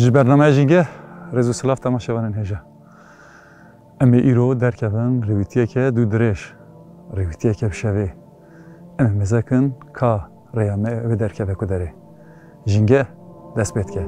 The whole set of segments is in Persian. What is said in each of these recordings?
ji bername jîngeh rêz û silav temaşevanên hêja. Em ê îro derkevin rêwîtiyeke dû dirêj, rêwîtiyeke şevê. Em ê mezekin ka rêya me wê derkeve ku derê. Jîngeh dest pê dike.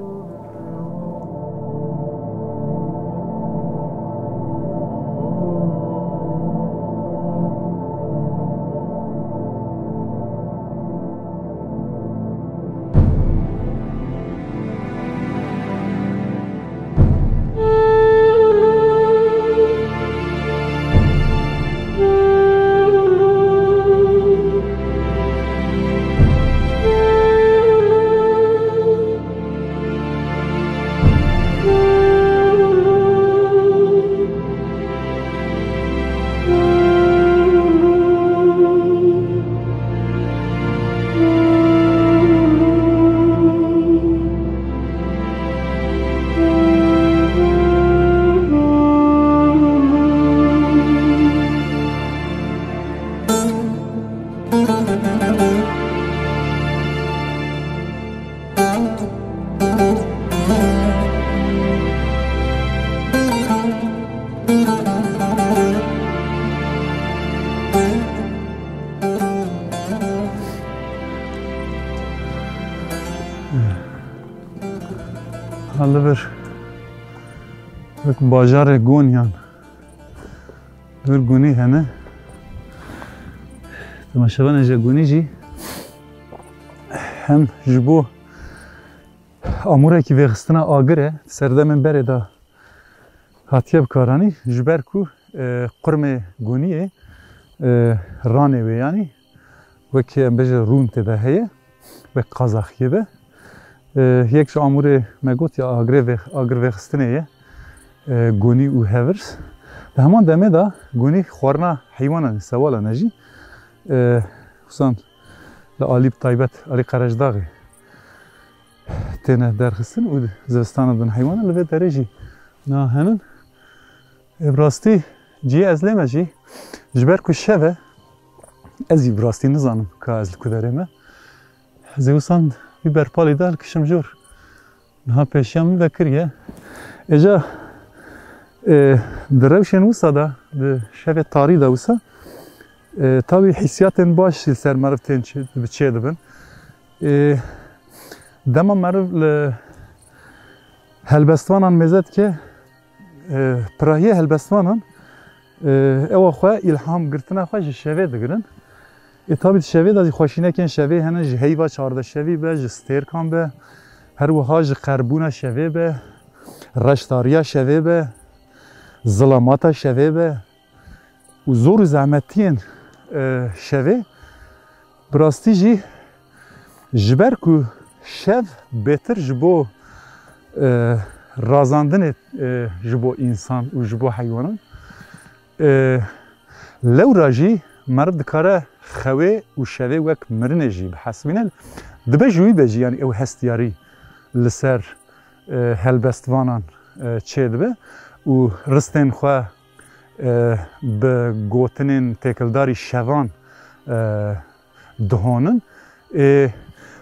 Halı bir bajarê Gonyan bir gunî hene. Temaşevanê ji gunî jî hem ji bo amûrekî vêxistina agir e serdemên berê de hatiye bikaranî ji ber ku qurmê guniyê ranê wê yanî wekî em bêje rûn têde heye ve qazaxiye be. Yek ji amûrê me got ya agir vêxistinê ye gunî û hevirs. Di heman demê de gunî xwarina heywanan sewalan e jî xûsan li alî taybet alî Qerejdağê têne derxistin û zivistana bin heywanan li vê derê jî nahenin. Ev rastî ciyê ez lê me jî ji ber ku şev e ez jî bi rastî nizanim ka ez li ku derê me. Ez ê wîsan bir berpalî de kişim jor. Niha pêşiya min vekiriye. Êca di rewşên wisa de di şevê tarî de wisa tabii hissiyatên baş li ser meriv tên çê dibin. Dema meriv li helbestvanan mêze dike pirahiyê helbestvanan ewa xwe îlham girtina xwe ji şevê digirin. Tabii şevê de xweşînekên şevê hene ji heyva çardeşevî be, ji stêrkan be, her wiha ji qerbûna şevê be, reşdariya şevê be, zilamata şevê be û zor û zehmetiyên şevê bi rastî jî ji ber ku şev bêtir ji bo razandinê ji bo însan û ji bo heywanan lewra jî meriv dikare xewê û şevê wek mirinê jî bihesbîne dibe ji wî be jî yanî ew hestiyarî li ser helbestvanan çê dibe û ristên xwe bi gotinên têkildarî şevan dihonin.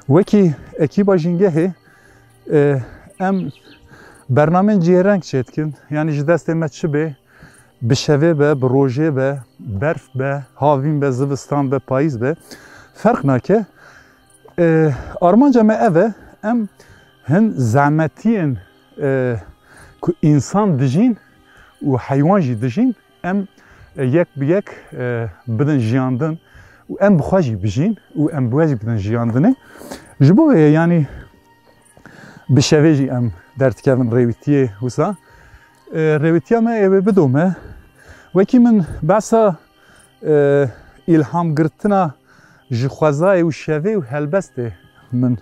Wekî ekîba jîngehê em bernameyên cihêreng çê dikin yanî ji destê me çi bê به شوه به روژه به برف به هاوین به زوستان به پاییز به فرق نکه آرمانجا ما اوه ام هن زحمتین که انسان دجین و حیوان جی دجین ام یک به یک بدن جیاندن و ام بخواجی بجین و ام بواجی بدن جیاندنه جبوه یعنی به شوه جی ام در تکون رویتیه وسا رویتیه ما اوه بدومه وکی من بحثا الهام گرتنا جخوازای و شوه و هلبسته من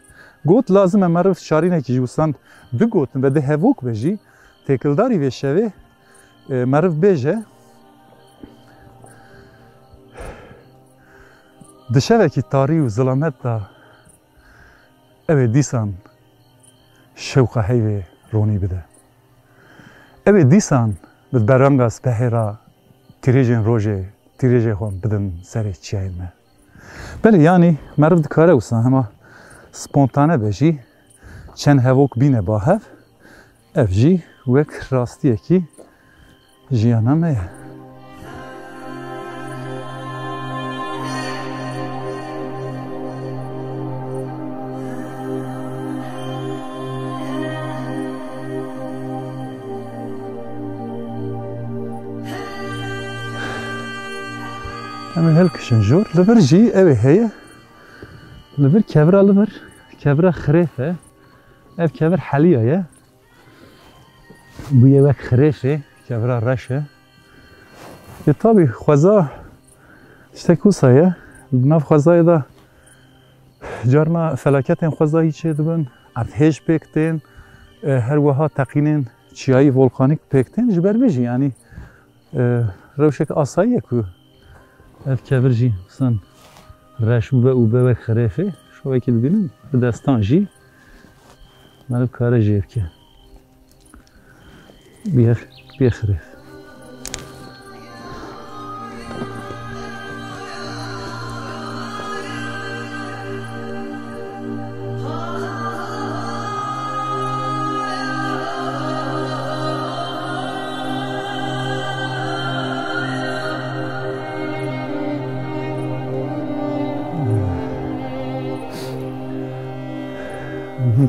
گوت لازمه معرف شارینه که جوستان بگوتن بده هفوک بجی تکلداری و شوه معرف بیجه دشوه که تاری و ظلامت دا اوه دیسان شوقه هیوه رونی بده اوه دیسان بد برانگا سپهرا تیریجن روژه تیریجه خون بدن سر چیای ما بله یعنی معرف دکاره وسان همه سپونتانه بجی چند هفوک بینه با هف اف جی وک راستیه کی جیانا مه همه هل کشن جور لبر جی اوه هیه لبر کبرا لبر کبرا خریفه اف کبر حلیه یه بویه وک خریفه کبرا رشه یه طابی خوزا اشتکوسا یه بناف خوزای دا جارنا فلاکت این خوزا هیچه دبن ارتهش پکتین هر وها تقینین چیایی ولکانیک پکتین جبر بیجی یعنی روشک آساییه که اف کبر جی مثلا رش بوبه و به وک خریفه شو وکی دبینم به دستان جی مالب کار جیب که بیا خریف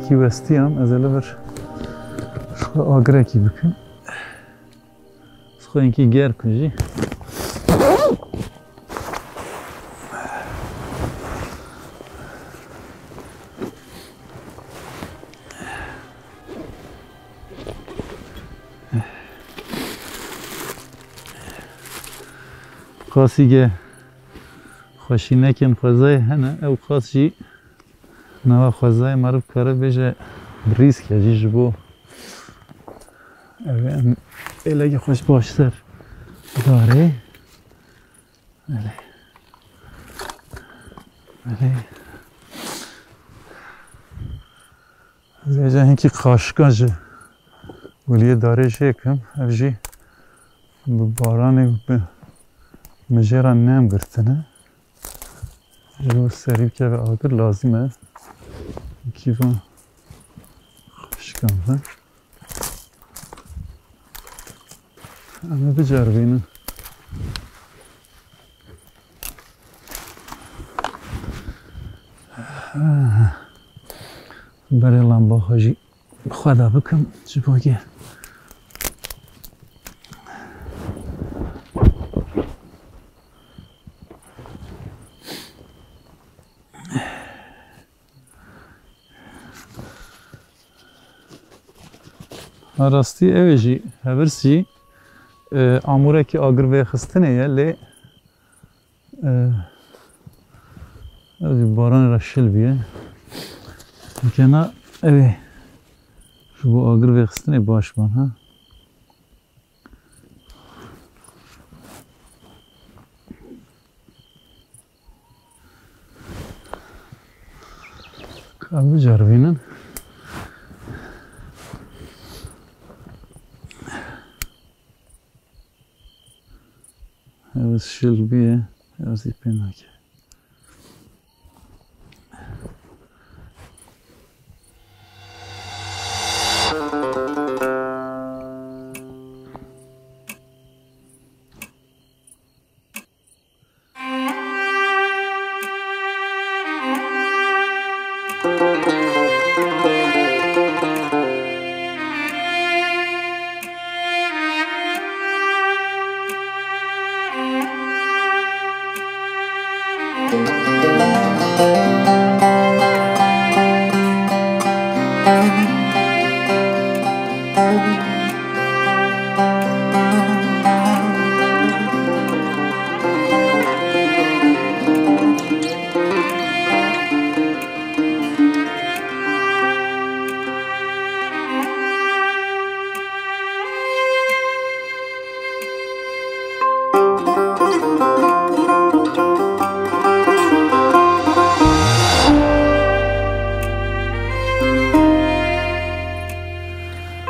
هیکی وستی هم از البر شو آگره کی بکن خو اینکی گر کنجی خاصی که خوشی نکن خوزای هنه او خاص جی نوا خوزای معروف کاره بیشه بریز که جیش بو ایلگه خوش باشتر داره بله بله از اینجا هنکی خاشکاجه ولیه داره شکم افجی بارانی مجران نم گرتنه جو سریب که به آگر لازمه کیفان خاشکم همه بجربینه برای لامبا خواهی خدا بکن چه باگه راستی اوه جی هبرسی آموره که آگر وی خستنه یه لی باران رشل بیه که نه اوه شو با آگر وی خستنه باش بان ها که بجربینن از شل بیه از پینا که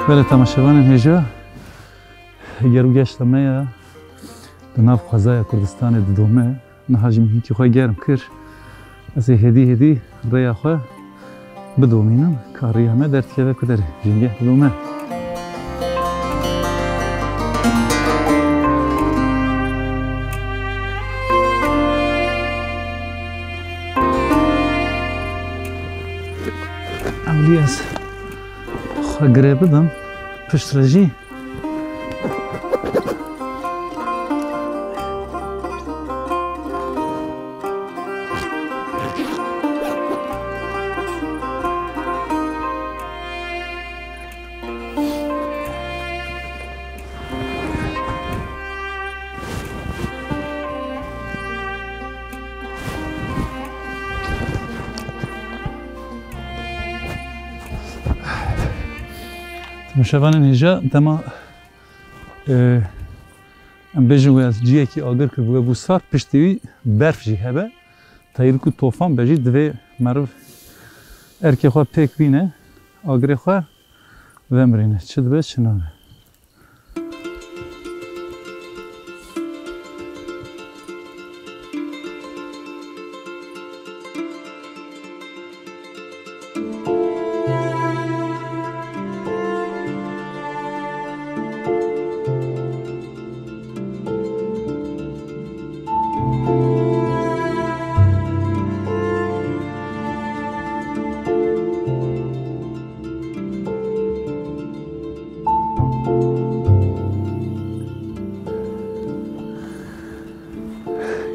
بله تماشاوان هجا گرو گشتمه یا دناف خزای کردستان دومه نهاجم هیچی خواه گرم کر از هدی ریا خواه بدومینم کاری همه در تیوه کدر جنگه دومه اولی از خواه گره بدم پشت رجی مشابهن هجا دما ام بجن و از جیه کی آگر کرد و بوسار پشتیوی برف جی هبه تایید کو طوفان بجی دوی معروف ارکی خواه پیک بینه آگری خواه و مرینه چه دوی چه نامه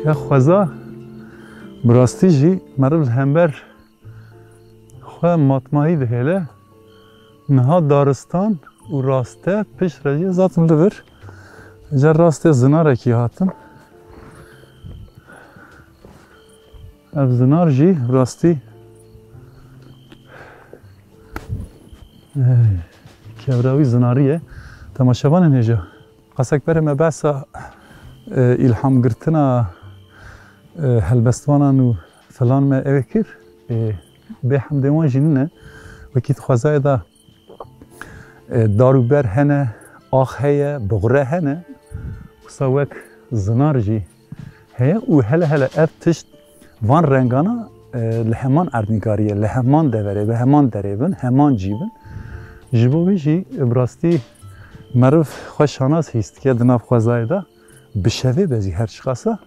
یا خوزا براستی جی مرد همبر خواه ماتماهی دهیله نها دارستان و راسته پیش رجی زاتم لبر جا راسته زنار اکی هاتم اف زنار جی راستی کبراوی زناریه تماشابان نجا قسک بره مباسا الهام گرتنا هلبستوانان و فلان ما اوکر به حمدوان جنینه وکیت خوازای دا داروبر هنه آخ هیا بغره هنه وساوک زنار جی هیا و هلا اف تشت وان رنگانا لهمان اردنگاریه لهمان دوره به همان دریبن همان جیبن جبوی جی براستی معروف خوشاناس هست که دناف خوازای دا بشوی بزی هر شخصا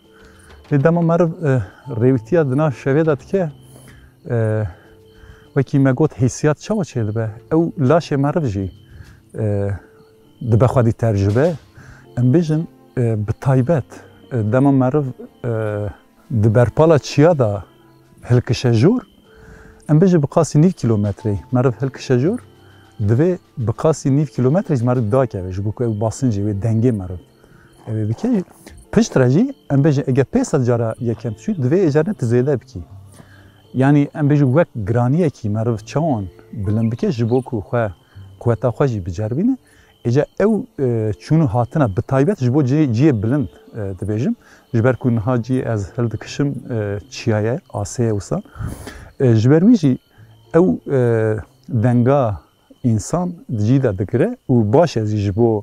دما مرو رویتیا دنا شوی داد که وکی مگوت حیثیت چه و چه دبه او لاش مرو جی دبه خودی ترجبه ام بیشن بتایبت دما مرو دبرپالا چیا دا هلکشجور ام بیشن بقاسی 9 کیلومتری مرو هلکشجور دوی بقاسی 9 کیلومتری مرو دا که ویش بکو باسنجی و دنگی مرو بکی پشت رجی ام بیشن اگه 500 جارا یکم شد دوی اجاره تزیده بکی یعنی ام بیشن وقت گرانیه کی مرو چون بلند بکی جبو کو خواه قوتا خوشی بجربینه اجا او چونو هاتنا بتایبت جبو جی بلند دبیجم جبر کو نها جی از هل دکشم چیایه آسه وسان جبر ویجی او دنگا انسان جی دا دکره و باش از جبو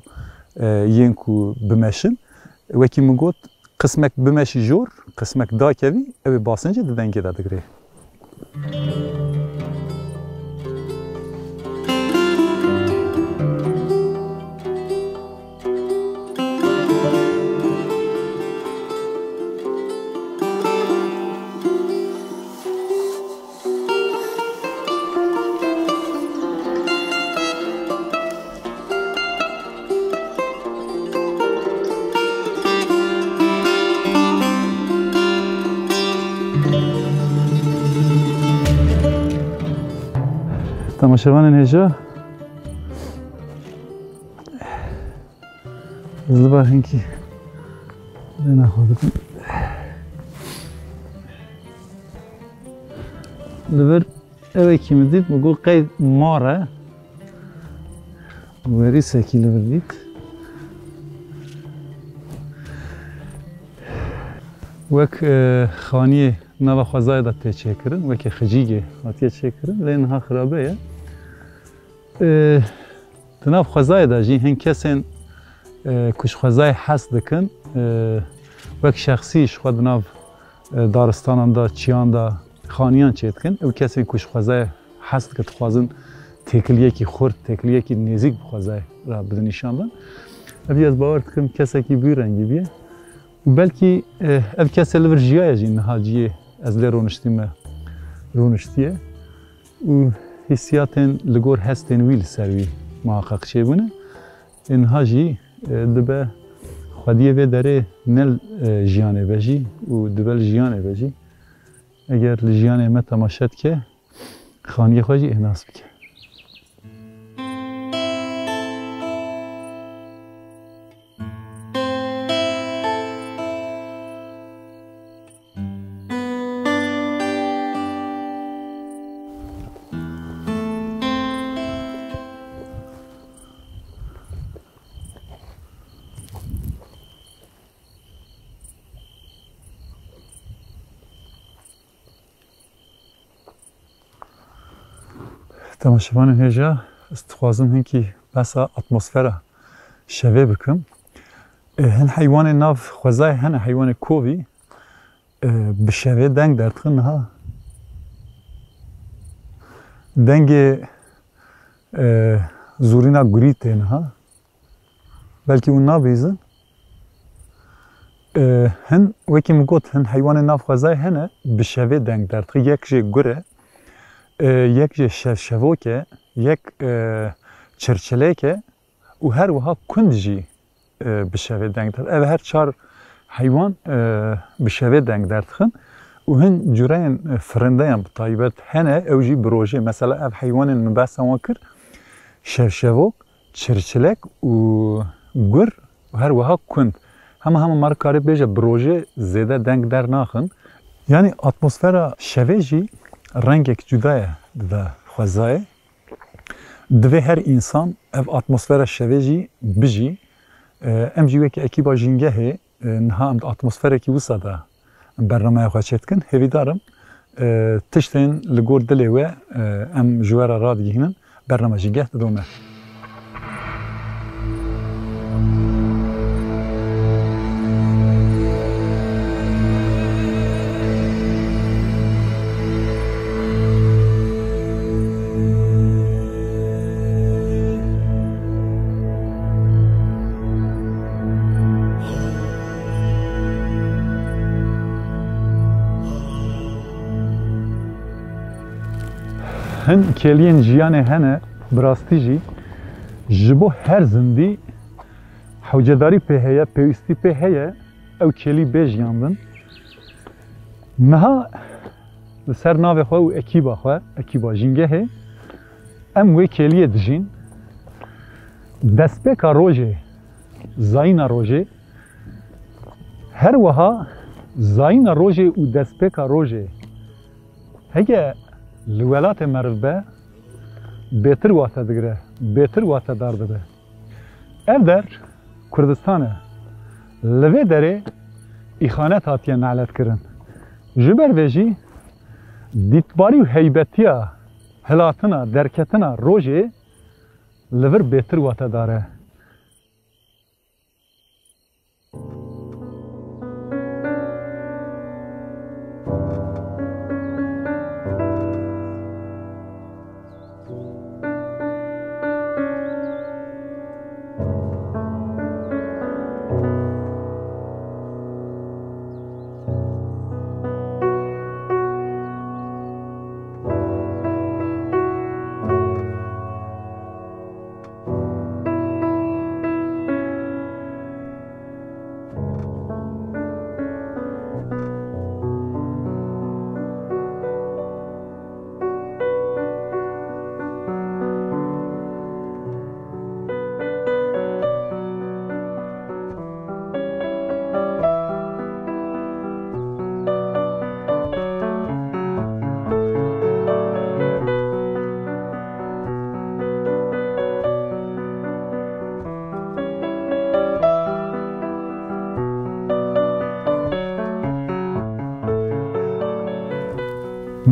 ین کو بمشن وکی مگوت قسمک بمشی جور قسمک دا کوی او باسنجه دنگی دا دکره تماشاوان هجا زلبا هنکی نه خودتون لبر اوه کی میدید بگو قید ماره وری سکی لبر دید وک خانیه نوا خوزای دا تیچه کرن وک خجیگه هاتیه چه کرن لین ها خرابه تناف خوزای دا جی هن کسین کش خوزای حس دکن وک شخصیش خود ناف دارستان دا چیان دا خانیان چه دکن او کسین کش خوزای حس دکت خوازن تکلیه کی خورد تکلیه کی نزیک بخوزای را بدنیشان دن ابی از باور دکم کسی کی بی رنگی بیه بلکه اف کسی لور جیای جین نهاجیه از لی رونشتیه و حسیاتن لگور هستن ویل سروی محقق چه بونه اینها جی دبه خودیه و داره نل جیانه بجی و دبل جیانه بجی اگر جیانه ما تماشد که خانیه خواهی احناس بکه تماشاوان هجا استخوازم هنکی بسا اتمسفره شوه بکم هن حیوان ناف خوزای هن حیوان کووی بشوه دنگ دردخن ها دنگ زورینا گوری تین ها بلکه اون نابیزن هن وکی مگوت هن حیوان ناف خوزای هن بشوه دنگ دردخن یک جه گره یک جه شوکه یک چرچله که و هر وها کندجی بشوه دنگ درد او هر چار حیوان بشوه دنگ دردخن و هن جورین فرنده هم بطایبت هنه او جی بروژه مثلا او حیوان مباس هم وکر شوک چرچلک و گر و هر وها کند همه مرکاره بیجه بروژه زیده دنگ در ناخن یعنی اتمسفر شوه جی رنگک جدایه و خوزایه دوی هر انسان اف اتمسفر شوه جی بجی ام جیوه که اکی با جنگه هی نها ام اتمسفر کی وسا دا برنامه خواه چید کن هیوی دارم تشتین لگور دلی و ام جوار را دیگهنن برنامه جنگه دومه هن کلیین جیانه هنه براستی جی جبو هر زندی حوجداری په هيا پیوستی په هيا او کلی بیجیاندن نها سر ناو خو او اکیبا جینگه هه ام وی کلیه دجین دسپیکا روژه زاینا روژه هر وها زاینا روژه و دسپیکا روژه هگه لولات مربع بهتر واسه دگره بهتر واسه دار بده اف در کردستانه لوی داره ایخانت هاتیه نعلت کرن جبر ویجی دیتباری و هیبتیه هلاتنا درکتنا روژه لور بهتر واسه داره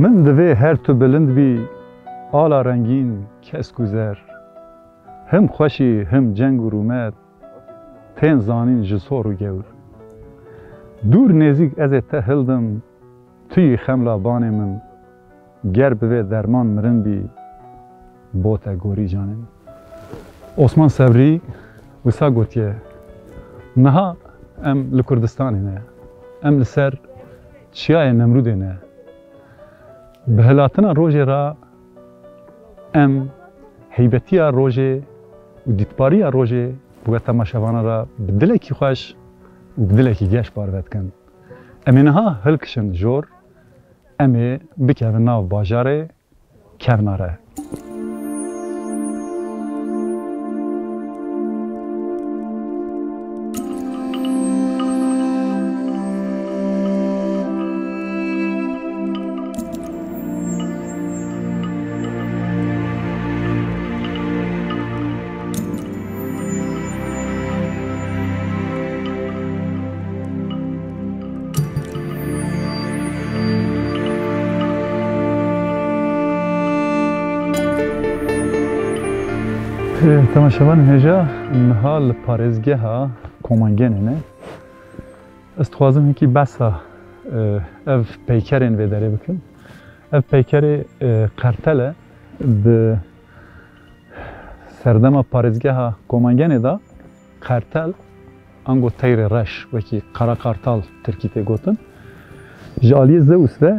من دوی هر تو بلند بی آلا رنگین کس گذر هم خوشی هم جنگ و رومت تین زانین جسور و گور دور نزیک از تهلدم توی خملا بان من گر به درمان مرن بی بوتا گوری جانم عثمان صبری وسا گوتیه نها ام لکردستان نه ام لسر چیای نمرود نه به هلاتنا روژه را ام هیبتیا روژه و دیتباریا روژه بوگه تماشاوانا را بدلکی خوش و بدلکی گش باروت کن امینها هلکشن جور امی بکه ناو باجاره کوناره تماشاوان هجا نهال پارێزگە ها کۆمانگەنێنە ئەست خوازم هێکی بەسا ئەv پەیکەرێن vê derê bikin ev peykerê qertel e di serdema parêzgeha Komangenê da qertel ango teyrê reş wekî qara qartal tirkî tê gotin ji aliyê Zeus de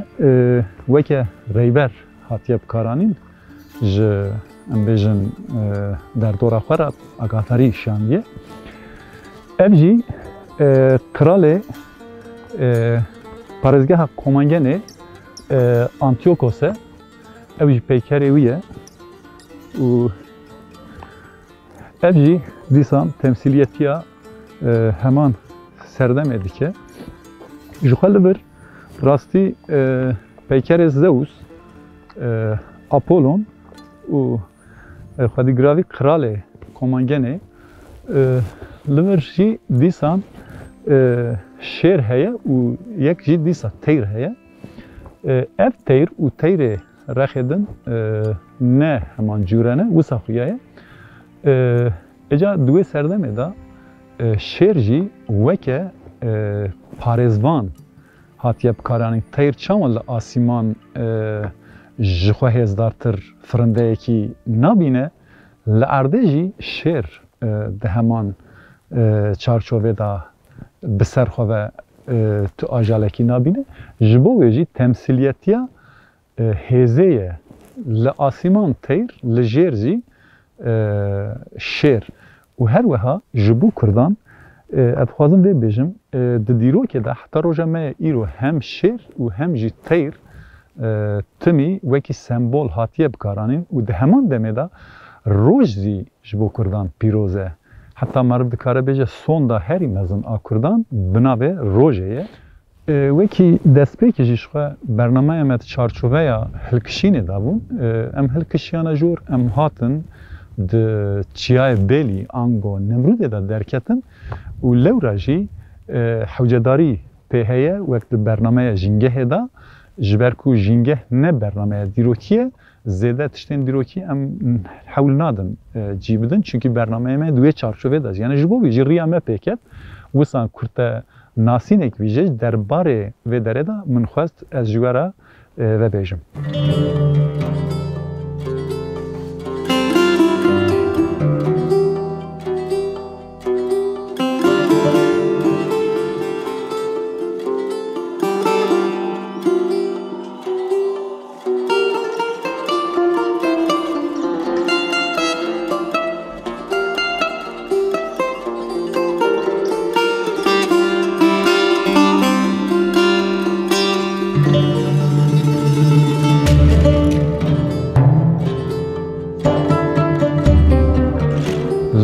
weke reyber hatiye bikaranîn ji em bêjin derdora xwe re agatarî şandiye ev jî kralê parêzgeha Komangenê Antiyokos e ew jî peykerê wî ye û ev jî dîsan temsîliyetiya heman serdemê dike ji xwe li vir rastî peykerê Zeus Apollon û xwedîgiravî kralê Komangenê li vir jî dîsan şêr heye û yek jî dîsa teyr heye ev teyr û teyrê rexê din ne heman cûre ne wisa xuya ye eca duwê serdemê da şêr jî weke parêzvan hatiye bikaranîn teyr çawa li asîman ji xwe hêzdartir firindeyekî nabîne li erdê jî şêr di heman çarçovê da bi ser xwe ve tu ajalekî nabîne ji bo wê jî temsîliyetiya hêzê ye li asîman teyr li jêr jî şêr û her wiha ji bo Kurdan ez dixwazim vê bêjim di dîrokê de heta roja me ye îro hem şêr û hem jî teyr timî wekî sembol hatiye bikaranîn û di heman demê de roj jî ji bo Kurdan pîroz e heta meriv dikare bêje sonda herî mezin a Kurdan bi navê rojê ye wekî destpêkê jî ji xwe bernameya me çarçoveya hilkişînê dabûn em hilkişiyana jor em hatin di çiyayê Bêlî ango Nemrûdê de derketin û lewra jî hewcedarî pê heye wek di bernameya jîngehê da ji ber ku jîngeh ne bernameya dîrokî ye zêde tiştên dîrokî em hewl nadin cî bidin çünkü bernameya me duê çarçovê de yani ji bo wî jî riya me pêket wisan kurte nasînek wî jê derbarê vê derê de min xwest ez ji we re vebêjim.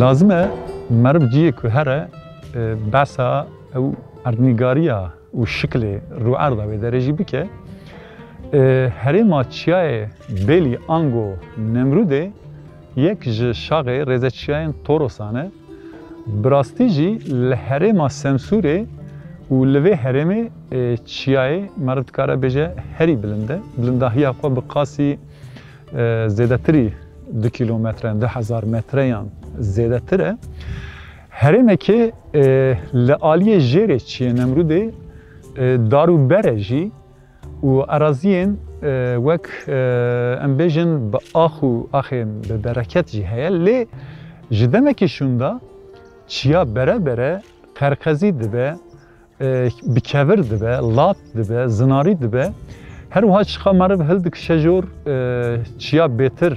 Lazım e meriv ciyê ku here besa ew erdnîgariya û şiklê rûerda wê derê jî bike herêma çiyayê Bêlî ango Nemrûdê yek ji şaxê rêzeçiyayên Torosan e bi rastî jî li herêma Semsûrê و لوی هرمی چیای مرد کاره بجه هری بلنده بلندهی خو بقاسی زیاده تری 2 کیلومتر 2000 متریان زیاده تره هرمی که لعالی جیره چیه نمروده دارو برجی و اراضیین وک ام بیجن با آخی به برکت جی هیا لی جدمه که شونده چیا بره قرقزی دبه بکور دبه لات دبه زناری دبه هر وها چخا مرب هلدک شجور چیا بهتر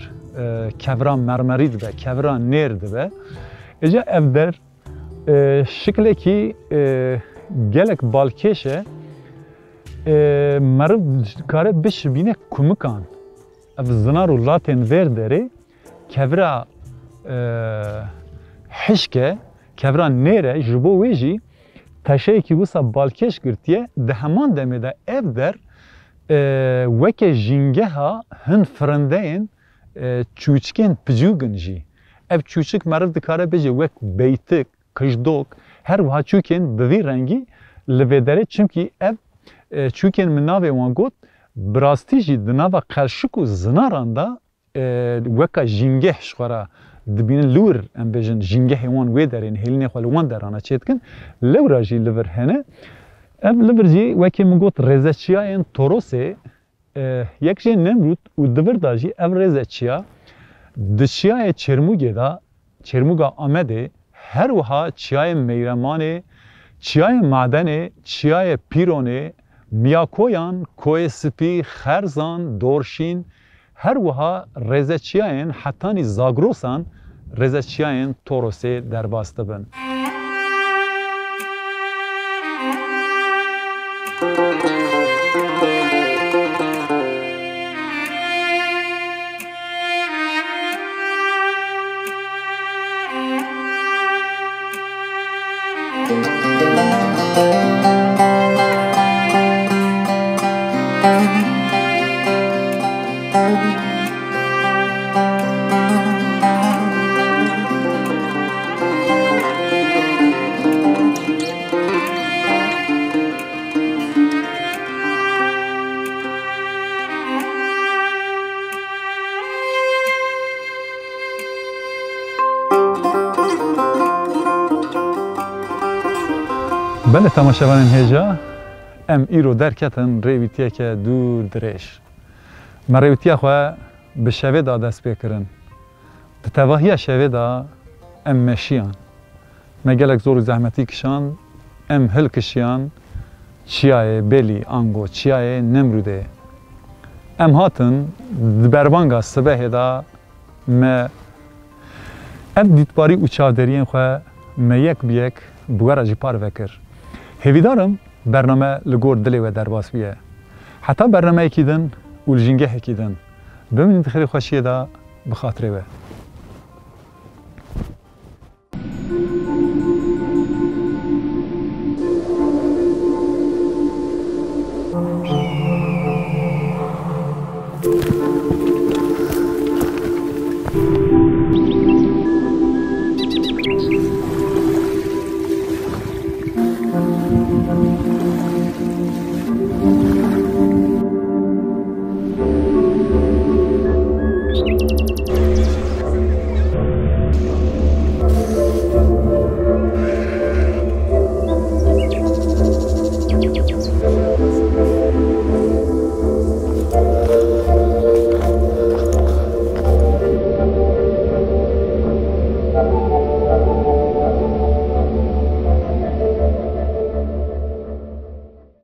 کوران مرمری دبه کوران نیر دبه اجا اف در شکلی که گلک بالکشه مرد کاره بش بینه کمکان اف زنار و لاتین ور داره کورا حشکه کورا نیره جبو ویجی تشایی که بوسا بالکش گرتیه ده همان دمه ده اف در وکه جنگه ها هن فرنده این چوچکین پجوگن جی اف چوچک مرد دکاره بجه وک بیتک کشدوک هر وها چوکین بوی رنگی لویداره چونکی اف چونکه من ناوی وان گوت براستی جی دناوا قلشک و زناران دا وکا جنگه شخورا دبین لور ام بیجن جنگه وان وی دارین هیلینه خوال وان دارانا چید کن لورا جی لور هنه ام لور جی وکی من گوت رزچیا این توروسه یک جی نمرود و دور دا جی ام رزچیا دچیای چرموگه دا چرموگا آمده هر وها چیای میرمانه چیای معدنه چیای پیرونه میاکویان کوی سپی خرزان دورشین هر وها رزچیاین حتانی زاگروسان رزچیاین توروسه در باسته بن بله تماشاوان هجا ام ایرو درکتن ریویتیه که دور درش ما ریویتیه خواه به شوه دا دست بکرن ده تواهی شوه دا ام مشیان ما گلک زور زحمتی کشان ام هل کشیان چیای بلی آنگو چیای نمروده ام هاتن بربانگا سبه دا ما ام دیتباری و چاودرین خواه ما یک بیک بوارا جی پار وکر هیویدارم برنامه لگور دلی و درباس بیه حتی برنامه اکیدن و لجنگه اکیدن ببینید خیلی خوشیه دا بخاطره